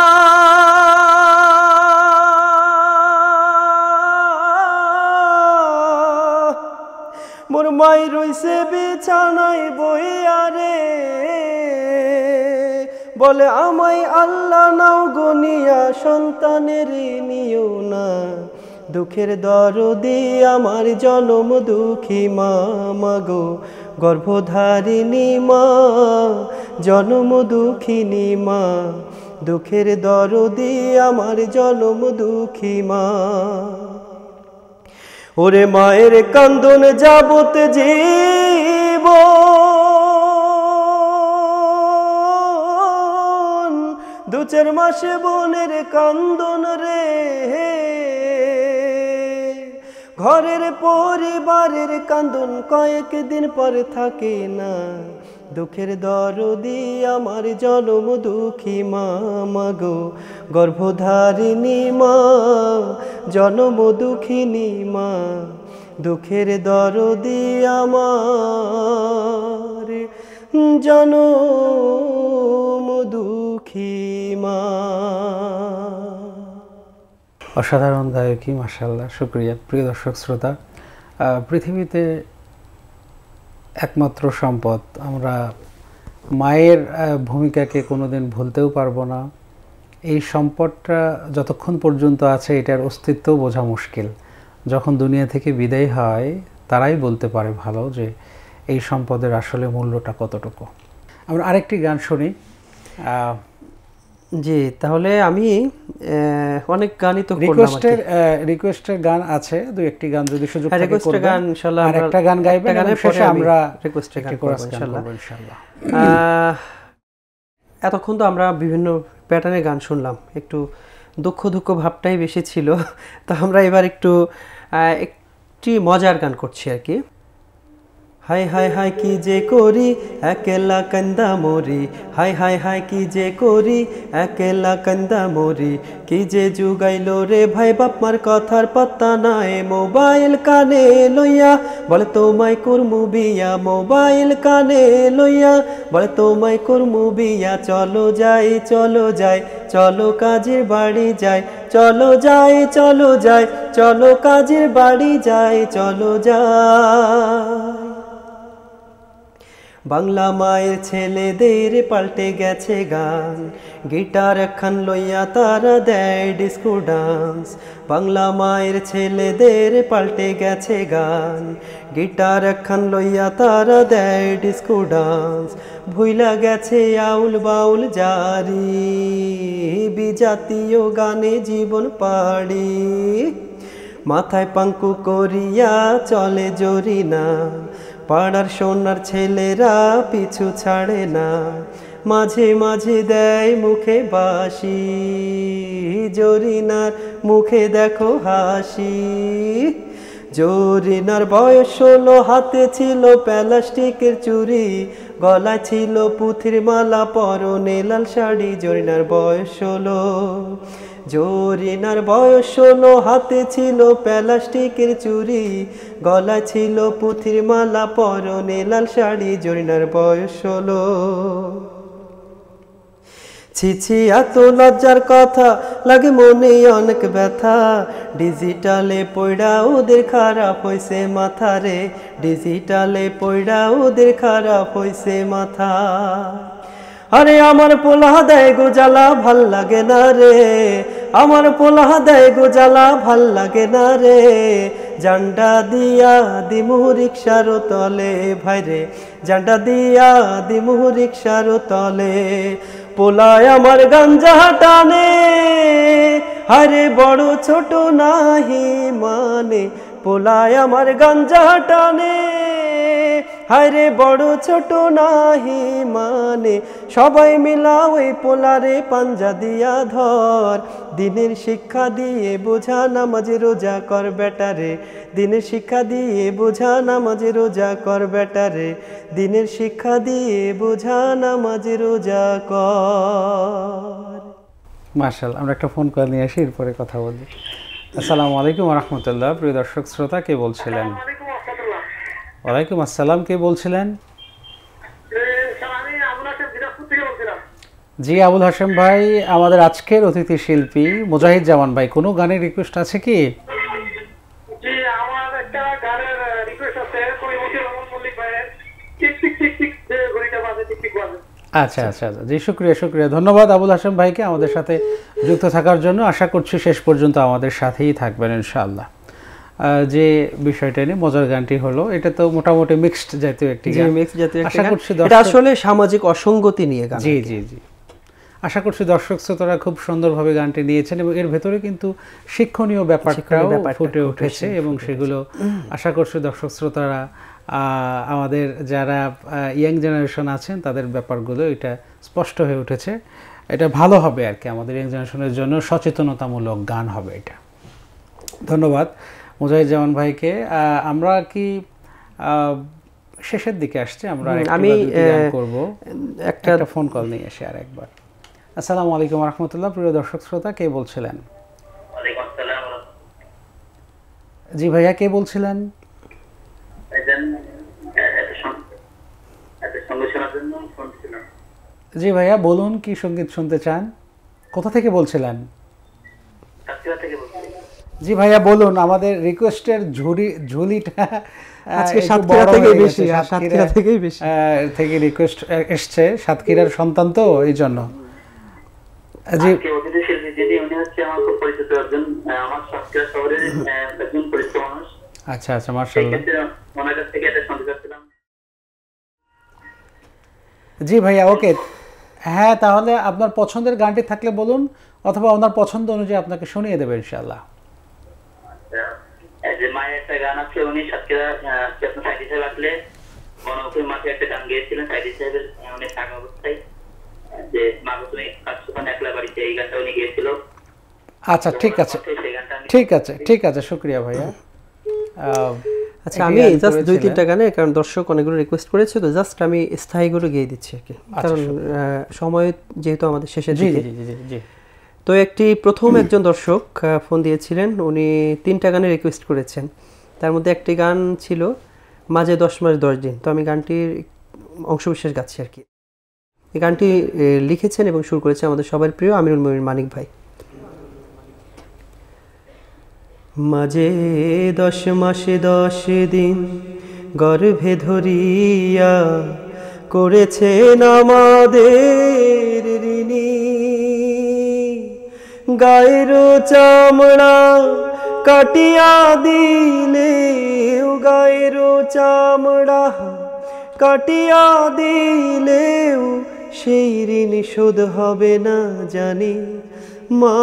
মোর মাই রইছে বিছানায় বইয়া রে, বলে আমায় আল্লাহ নাও গনিয়া সন্তানের নিও না, দুঃখের দরদি আমার জনম দুঃখী মা, মাগো গর্ভধারিণী মা জনম দুঃখিনী মা, দুঃখের দরদি আমার জনম দুঃখী মা। ওরে মায়ের কান্দন যাবত জীবন, দু চার মাসে বোনের কান্দন রে, ঘরের পরিবারের কান্দন কয়েকদিন পরে থাকে না, দুঃখের দরদি আমার জনম দুঃখী মা, মাগো গর্ভধারিণী মা জনম দুঃখিনী মা, দুঃখের দরদি আমার জনম দুঃখী মা। অসাধারণ গায়কী, মাশাআল্লাহ, শুকরিয়া। প্রিয় দর্শক শ্রোতা, পৃথিবীতে একমাত্র সম্পদ, আমরা মায়ের ভূমিকাকে কোনোদিন ভুলতেও পারবো না। এই সম্পদটা যতক্ষণ পর্যন্ত আছে এটার অস্তিত্ব বোঝা মুশকিল। যখন দুনিয়া থেকে বিদায় হয় তারাই বলতে পারে ভালো যে এই সম্পদের আসলে মূল্যটা কতটুকু। আমরা আরেকটি গান শুনি। জি, তাহলে আমি অনেক গানই তো রিকোয়েস্টের গান আছে, দুই একটি গান যদি সুযোগ থাকে রিকোয়েস্টের গান ইনশাআল্লাহ আর একটা গান গাইবেন এবং শেষে আমরা রিকোয়েস্টের গান করব ইনশাআল্লাহ। এতক্ষণ তো আমরা বিভিন্ন প্যাটার্নের গান শুনলাম, একটু দুঃখ দুঃখ ভাবটাই বেশি ছিল, তো আমরা এবার একটি মজার গান করছি আর কি। হাই হাই হাই কি যে করি একেলা কান্দা মরি, হাই হাই হাই কি যে করি একেলা কান্দা মরি, কি যে যুগাইলো রে ভাই বাপমার কথার পাত্তা নাই, মোবাইল কানে লইয়া বলে তোমায় করমু বিয়া, মোবাইল কানে লইয়া বলে তোমায় করমু বিয়া, চলো যাই চলো যাই চলো কাজের বাড়ি যাই, চলো যাই চলো যাই চলো কাজের বাড়ি যাই, চলো যাই। বাংলা মায়ের ছেলেদের পাল্টে গেছে গান, গিটার একখান লইয়া তারা দেয় ডিস্কো ডান্স, বাংলা মায়ের ছেলেদের পাল্টে গেছে গান, গিটার একখান লইয়া তারা দেয় ডিস্কো ডান্স, ভুইলা গেছে আউল বাউল জারি, বিজাতীয় গানে জীবন পাড়ি, মাথায় পাঙ্কু করিয়া চলে জরি না, পাড়ার সোনার ছেলেরা পিছু ছাড়ে না, মাঝে মাঝে দেয় মুখে বাসি, জরিনার মুখে দেখো হাসি, জরিনার বয়স 16, হাতে ছিল প্লাস্টিকের চুড়ি, গলায় ছিল পুঁথির মালা, পরনে লাল শাড়ি, জরিনার বয়স 16, জরিনার বয়স 16, হাতে ছিল প্লাস্টিকের চুড়ি, গলায় ছিল পুঁথির মালা, পরনে লাল শাড়ি, জরিনার বয়স 16। ছিছি এত লজ্জার কথা লাগে মনে অনেক ব্যথা, ডিজিটালে পয়ডা ওদের খারাপ হইছে মাথা রে, ডিজিটালে পয়ডা ওদের খারাপ হইছে মাথা, আরে আমার পোলা দেয় গো জ্বালা ভাল লাগে না রে, আমার পোলা দেয় গো জ্বালা ভাল লাগে না রে, জান্ডা দিয়া দিমু রিকশার তলে ভাইরে, জান্ডা দিয়া দিমু রিকশার তলে, পোলায় আমার গাঞ্জা টানে, আরে বড় ছোট নাহি মানে, পোলায় আমার গাঞ্জা টানে, হায়রে বড় ছোট নাহি মানে, সবাই মিলা ওই পোলারে পাঞ্জা দিয়া ধর, দিনের শিক্ষা দিয়ে বোঝা নামাজ রোজা কর বেটারে, দিনের শিক্ষা দিয়ে বোঝা নামাজ রোজা কর বেটারে, দিনের শিক্ষা দিয়ে বোঝা নামাজ রোজা কর। মাশাআল্লাহ, আমরা একটা ফোন কল নিয়ে আসি, এরপরে কথা বলি। আসসালামু আলাইকুম ওয়া রাহমাতুল্লাহ। প্রিয় দর্শক শ্রোতা, কে বলছিলেন? ওয়ালাইকুম আসসালাম, কে বলছিলেন? জি আবুল হাশেম ভাই, আমাদের আজকের অতিথি শিল্পী মুজাহিদ জামান ভাই, কোনো গানের রিকোয়েস্ট আছে কি? জি, আমার একটা গানের রিকোয়েস্ট আছে, কবি মতিউর রহমান মল্লিক ভাইয়ের টিক টিক টিক টিক যে ঘড়িটা বাজে টিক টিক বাজে। আচ্ছা আচ্ছা, জি শুক্রিয়া, ধন্যবাদ আবুল হাশেম ভাইকে আমাদের সাথে যুক্ত থাকার জন্য। আশা করছি শেষ পর্যন্ত আমাদের সাথেই থাকবেন ইনশাআল্লাহ। যে বিষয়টা নিয়ে মজার গানটি হলো, এটা তো মোটামুটি মিক্সড জাতীয় একটি গান, আশা করছি এটা আসলে সামাজিক অসঙ্গতি নিয়ে গান। জি জি জি, আশা করছি দর্শক শ্রোতারা খুব সুন্দরভাবে গানটি নিয়েছেন এবং এর ভেতরে কিন্তু শিক্ষণীয় ব্যাপারটাও ফুটে উঠেছে এবং সেগুলো আশা করছি দর্শক শ্রোতারা, আমাদের যারা ইয়াং জেনারেশন আছেন তাদের ব্যাপারগুলো এটা স্পষ্ট হয়ে উঠেছে। এটা ভালো হবে আর কি, আমাদের ইয়াং জেনারেশনের জন্য সচেতনতামূলক গান হবে এটা। ধন্যবাদ মুজাহিদ জামান ভাইকে। আমরা কি শেষের দিকে আসছে, আমরা আমি করব একটা ফোন কল নিয়ে এসে আর একবার। আসসালামু আলাইকুম ওয়া রাহমাতুল্লাহ। প্রিয় দর্শক শ্রোতা, কে বলছিলেন? ওয়ালাইকুম আসসালাম। জি ভাইয়া, কে বলছিলেন? জি ভাইয়া বলুন, কি সঙ্গীত শুনতে চান? কোথা থেকে বলছিলেন? জি ভাইয়া বলুন, আমাদের রিকোয়েস্টের ঝুলিটা আজকে সাতক্ষীরা থেকেই বেশি, সাতক্ষীরা থেকেই বেশি থেকে রিকোয়েস্ট এসছে, সাতক্ষীরার সন্তান তো এই জন্য। জি আজকে অতিথি শিল্পী যিনি উনি হচ্ছে আমার খুব পরিচিত একজন, আমার সাতক্ষীরা শহরের একজন পরিচিত মানুষ। আচ্ছা আচ্ছা, মাশাআল্লাহ। সেক্ষেত্রে ওনার কাছ থেকে এটা শুনতে চাচ্ছিলাম। জি ভাইয়া, ওকে। হ্যাঁ, তাহলে আপনার পছন্দের গানটি থাকলে বলুন, অথবা ওনার পছন্দ অনুযায়ী আপনাকে শুনিয়ে দেবে ইনশাআল্লাহ। এই যে মায়ের একটা গান আছে, উনি সাতক্ষীরা সাইদি সাহেব আসলে বনপুর মাঠে একটা গান গেয়েছিলেন সাইদি সাহেবের, উনি থাকা অবস্থায়, যে মাগো তুমি কাছুখান একলা বাড়িতে, এই গানটা উনি গিয়েছিল। আচ্ছা, ঠিক আছে সেই গানটা আমি ঠিক আছে ঠিক আছে, শুক্রিয়া ভাইয়া। আচ্ছা, আমি জাস্ট 2-3টা গানে, কারণ দর্শক অনেকগুলো রিকোয়েস্ট করেছে, তো জাস্ট আমি স্থায়ীগুলো গেয়ে দিচ্ছি আর কি, কারণ সময় যেহেতু আমাদের শেষের জি দিকে। জি জি জি। তো প্রথম একজন দর্শক ফোন দিয়েছিলেন, উনি 3টা গানে রিকোয়েস্ট করেছেন। তার মধ্যে একটি গান ছিল মাঝে 10 মাস 10 দিন। তো আমি গানটির অংশবিশেষ গাচ্ছি আর কি। এই গানটি লিখেছেন এবং সুর করেছে আমাদের সবার প্রিয় আমিরুল মমিন মানিক ভাই। মাঝে 10 মাসে 10 দিন গর্ভে ধরিয়া করেছেন আমাদের ঋণী, গায়ের চামড়া কাটিয়া দিলে, গায়ের চামড়া কাটিয়া দিলেও সেই ঋণ শোধ হবে না জানি মা,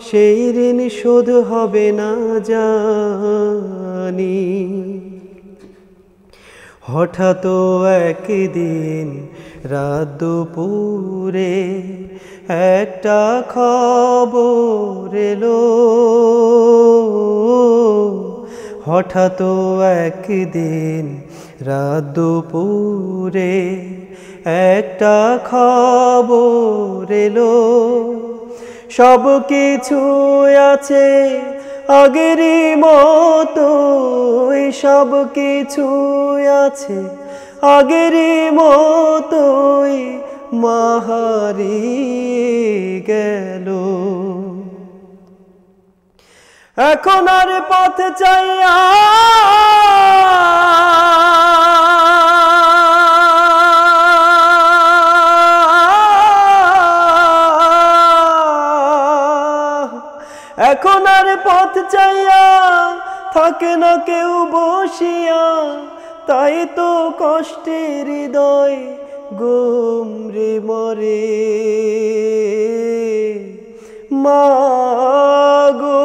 সেই ঋণ শোধ হবে না জানি। হঠাৎ একদিন রাত দুপুরে একটা খবর এলো, হঠাৎ একদিন রাত দুপুরে একটা খবর এলো, সব কিছু আছে আগেরই মতো, সব কিছু আছে আগেরই মতোই, মা হারিয়ে গেল। এখন আর পথ চাইয়া এখন আর পথ চাইয়া থাকে না কেউ বসিয়া, তাই তো কষ্টের হৃদয় গুমরে মরে। মাগো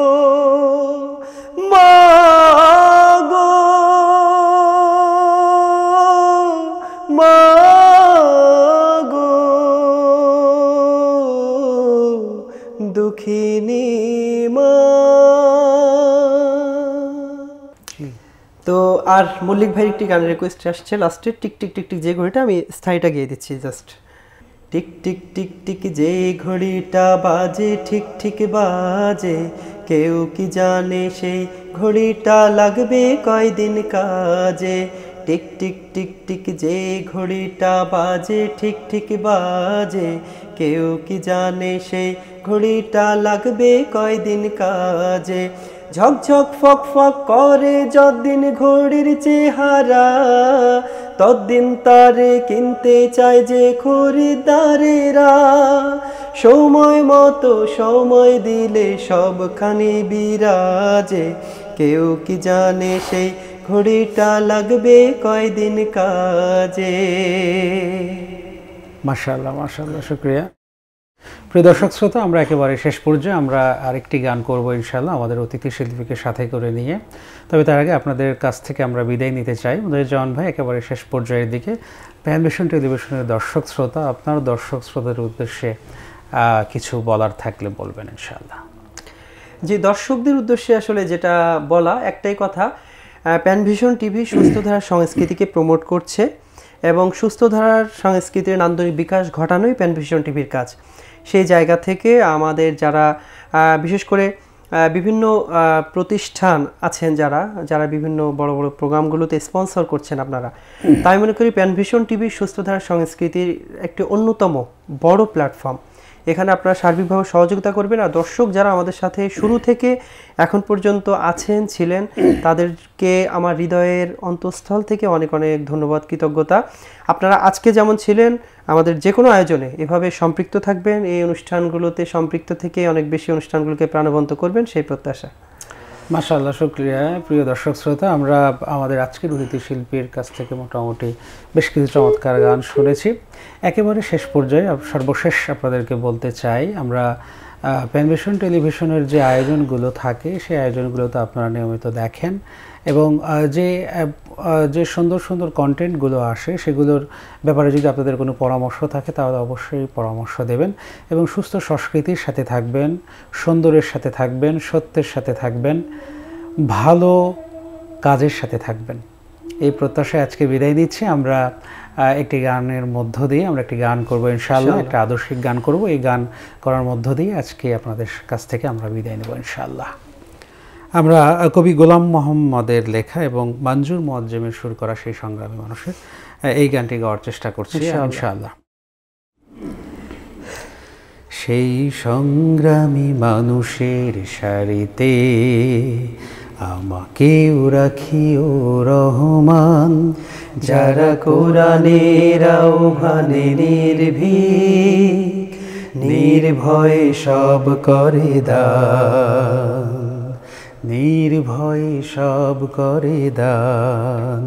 মাগো মাগো দুঃখিনী মা। তো আর মল্লিক ভাইয়ের একটি গানের রিকোয়েস্ট আসছে লাস্টে, টিক টিক টিক টিক যে ঘড়িটা, আমি স্থায়ীটা গিয়ে দিচ্ছি just. Tick tick tick tick যে ঘড়িটা বাজে, ঠিক ঠিক বাজে, কেউ কি জানে সেই ঘড়িটা লাগবে কয়দিন কাজে। টিক টিক টিক টিক যে ঘড়িটা বাজে, ঠিক ঠিক বাজে, কেউ কি জানে সেই ঘড়িটা লাগবে কয়দিন কাজে। ঝকঝক ফক ফক করে যতদিন ঘড়ির চেহারা, ততদিন তারে কিনতে চায় যে খরিদ্দারেরা। সময় মতো সময় দিলে সবখানি বিরাজে, কেউ কি জানে সেই ঘড়িটা লাগবে কয়দিন কাজে। মাশাআল্লাহ মাশাআল্লাহ, শুকরিয়া। প্রিয় দর্শক শ্রোতা, আমরা একেবারে শেষ পর্যায়ে আমরা আরেকটি গান করব ইনশাআল্লাহ আমাদের অতিথি শিল্পীকে সাথে করে নিয়ে। তবে তার আগে আপনাদের কাছ থেকে আমরা বিদায় নিতে চাই। মনিরুজ্জামান ভাই, একেবারে শেষ পর্যায়ের দিকে প্যান ভিশন টেলিভিশনের দর্শক শ্রোতা, আপনার দর্শক শ্রোতাদের উদ্দেশ্যে কিছু বলার থাকলে বলবেন ইনশাআল্লাহ। যে দর্শকদের উদ্দেশ্যে আসলে যেটা বলা, একটাই কথা, প্যান ভিশন টিভি সুস্থ ধারার সংস্কৃতিকে প্রমোট করছে এবং সুস্থ ধারার সংস্কৃতির নান্দনিক বিকাশ ঘটানোই প্যান ভিশন টিভির কাজ। সেই জায়গা থেকে আমাদের যারা বিশেষ করে বিভিন্ন প্রতিষ্ঠান আছেন, যারা বিভিন্ন বড় বড় প্রোগ্রামগুলোতে স্পন্সর করছেন আপনারা, তাই মনে করি প্যান ভিশন টিভি সুস্থ ধারার সংস্কৃতির একটি অন্যতম বড় প্ল্যাটফর্ম। এখানে আপনারা সার্বিকভাবে সহযোগিতা করবেন। আর দর্শক যারা আমাদের সাথে শুরু থেকে এখন পর্যন্ত আছেন ছিলেন তাদেরকে আমার হৃদয়ের অন্তঃস্থল থেকে অনেক অনেক ধন্যবাদ, কৃতজ্ঞতা। আপনারা আজকে যেমন ছিলেন আমাদের যে কোনো আয়োজনে এভাবে সম্পৃক্ত থাকবেন, এই অনুষ্ঠানগুলোতে সম্পৃক্ত থেকে অনেক বেশি অনুষ্ঠানগুলোকে প্রাণবন্ত করবেন, সেই প্রত্যাশা। মাশাআল্লাহ, শুকরিয়া। প্রিয় দর্শক শ্রোতা, আমরা আমাদের আজকের অতিথি শিল্পীর কাছ থেকে মোটামুটি বেশ কিছু চমৎকার গান শুনেছি। একেবারে শেষ পর্যায়ে সর্বশেষ আপনাদেরকে বলতে চাই, আমরা প্যানভিশন টেলিভিশনের যে আয়োজনগুলো থাকে সেই আয়োজনগুলোতে আপনারা নিয়মিত দেখেন এবং যে সুন্দর সুন্দর কন্টেন্টগুলো আসে সেগুলোর ব্যাপারে যদি আপনাদের কোনো পরামর্শ থাকে তাহলে অবশ্যই পরামর্শ দেবেন এবং সুস্থ সংস্কৃতির সাথে থাকবেন, সুন্দরের সাথে থাকবেন, সত্যের সাথে থাকবেন, ভালো কাজের সাথে থাকবেন। এই প্রত্যাশায় আজকে বিদায় নিচ্ছি। আমরা একটি গানের মধ্য দিয়ে আমরা একটি গান করবো ইনশাআল্লাহ, একটা আদর্শিক গান করব। এই গান করার মধ্য দিয়ে আজকে আপনাদের কাছ থেকে আমরা বিদায় নেব ইনশাআল্লাহ। আমরা কবি গোলাম মোহাম্মদের লেখা এবং মঞ্জুর মুআজ্জেমের সুর করা সেই সংগ্রামী মানুষের এই গানটি গাওয়ার চেষ্টা করছি ইনশাআল্লাহ। সেই সংগ্রামী মানুষের সারিতে আমাকেও রাখিও রহমান, যারা কোরআনের আহ্বানে নির্ভীক নির্ভয়ে সব করে দান, নির্ভয়ে সব করে দান।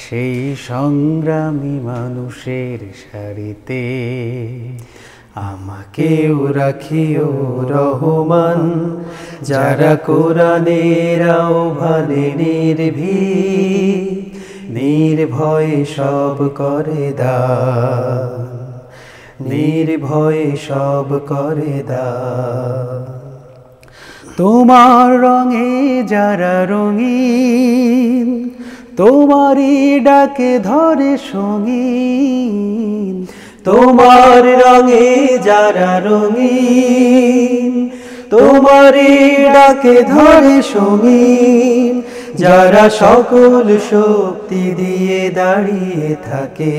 সেই সংগ্রামী মানুষের সারিতে আমাকেও রাখিও রহমান, যারা কোরআনের আহ্বানে নির্ভীক নির্ভয়ে সব করে দান, নির্ভয়ে সব করে দান। তোমার রঙে যারা রঙিন, তোমারই ডাকে ধরে সঙ্গীন, তোমার রঙে যারা রঙিন, তোমারই ডাকে ধরে সঙ্গীন, যারা সকল শক্তি দিয়ে দাঁড়িয়ে থাকে,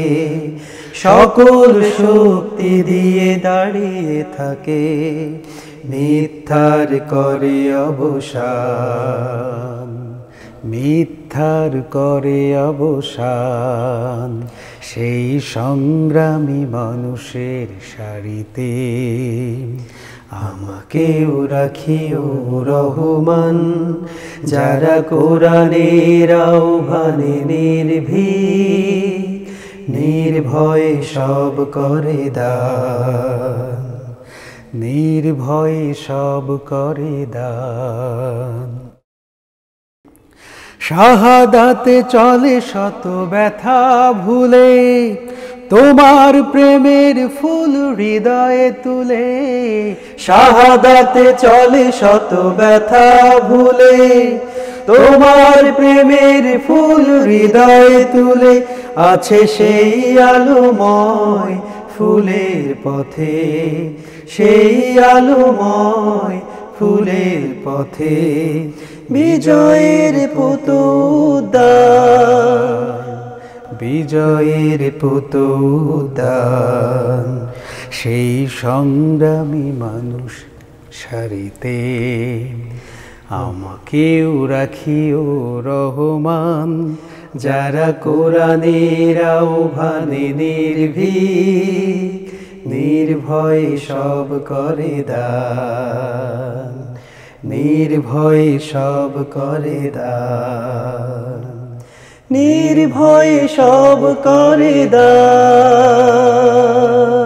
সকল শক্তি দিয়ে দাঁড়িয়ে থাকে, মিথ্যার করে অবসান, মিথ্যার করে অবসান। সেই সংগ্রামী মানুষের সারিতে আমাকেও রাখিও রহমান, যারা কোরআনের আহ্বানে নির্ভীক নির্ভয়ে সব করে দান, নির্ভয়ে সব করে দান। শাহাদাতে চলে শত ব্যথা ভুলে, তোমার প্রেমের ফুল হৃদয়ে তুলে, শাহাদাতে চলে শত ব্যথা ভুলে, তোমার প্রেমের ফুল হৃদয়ে তুলে, আছে সেই আলোময় ফুলের পথে, সেই আলোময় ফুলের পথে, বিজয়ের পুতুদান, বিজয়ের পুতুদান। সেই সংগ্রামী মানুষ সারিতে আমাকেও রাখিও রহমান, যারা কোরআনের আহ্বানে নির্ভীক নির্ভয়ে সব করে দান, নির্ভয়ে সব করে দান, নির্ভয়ে সব করে দান।